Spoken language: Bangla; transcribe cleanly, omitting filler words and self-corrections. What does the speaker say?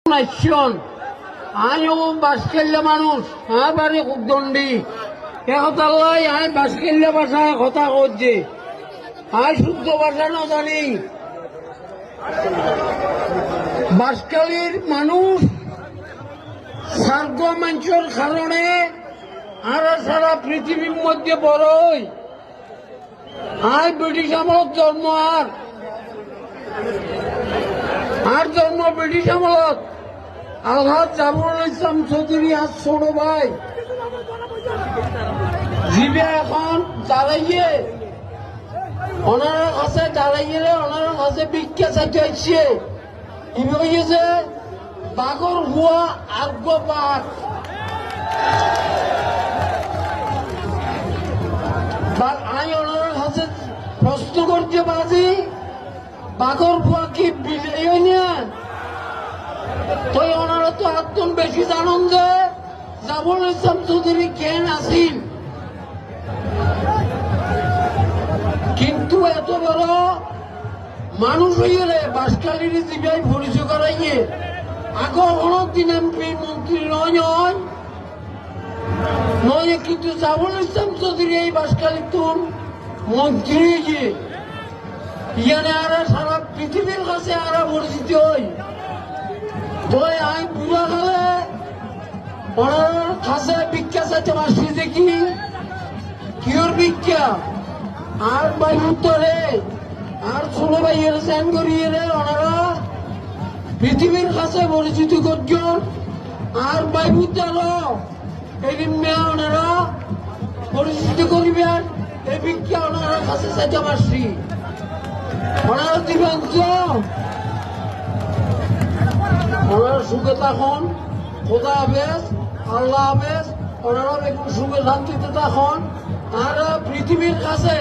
নাইশন আইও বাসকেল্লা মানুষ বাড়ি দণ্ডি একতাল্লাই আয় বাসকেল্লা ভাষা কথা করছে আয় শুদ্ধ ভাষা না জানি বাসকালীর মানুষ সার্গ মানুষের কারণে আর সারা পৃথিবীর মধ্যে বড়ই আয় ব্রিটিশ আমলত জন্ম আর জন্ম ব্রিটিশ আমলত আলহাজ জাফরুল ইসলাম চৌধুরী আজ ছোট ভাই জিবে এখন দাঁড়াইয়ে ওনার কাছে দাঁড়াইয়ে ওনার কাছে ভিক্ষা চাইতে আসছে ইবে হয়েছে বাঘর হুয়া আর্গ বাঘ আমি ওনার কাছে প্রশ্ন করতে পারছি বাঘর হুয়া কি বিজয়ী না তো ওনারা তো একদম বেশি জানেন যে জাফরুল ইসলাম চৌধুরী কেন আসিন কিন্তু এত বড় মানুষ হইলে বাসকালীর জীবাই পরিচয় করাইয়ে আগে অনেকদিন এমপি মন্ত্রী নয় কিন্তু জাফরুল ইসলাম চৌধুরী এই বাসকালী তুন মন্ত্রী ইয়ানে আর সারা পৃথিবীর কাছে আর পরিচিত হই তো আমি বুড়া গেলে ওনার কাছে ভিক্ষা চাইতে পারছি দেখি কিওর ভিক্ষা আর ভাই উত্তরে আর ছোট ভাইয়ের স্যান করিয়ে ওনারা পৃথিবীর কাছে পরিচিত করছেন আর ভাই উত্তর এই ওনারা পরিচিত করিবেন এই ভিক্ষা ওনারা কাছে চাইতে পারছি ওনারা দিবেন তো ওনারা সুখে থাকুন খোদা হাফেজ আল্লাহ হাফেজ ওনারা একটু সুখে শান্তিতে থাকুন আর পৃথিবীর কাছে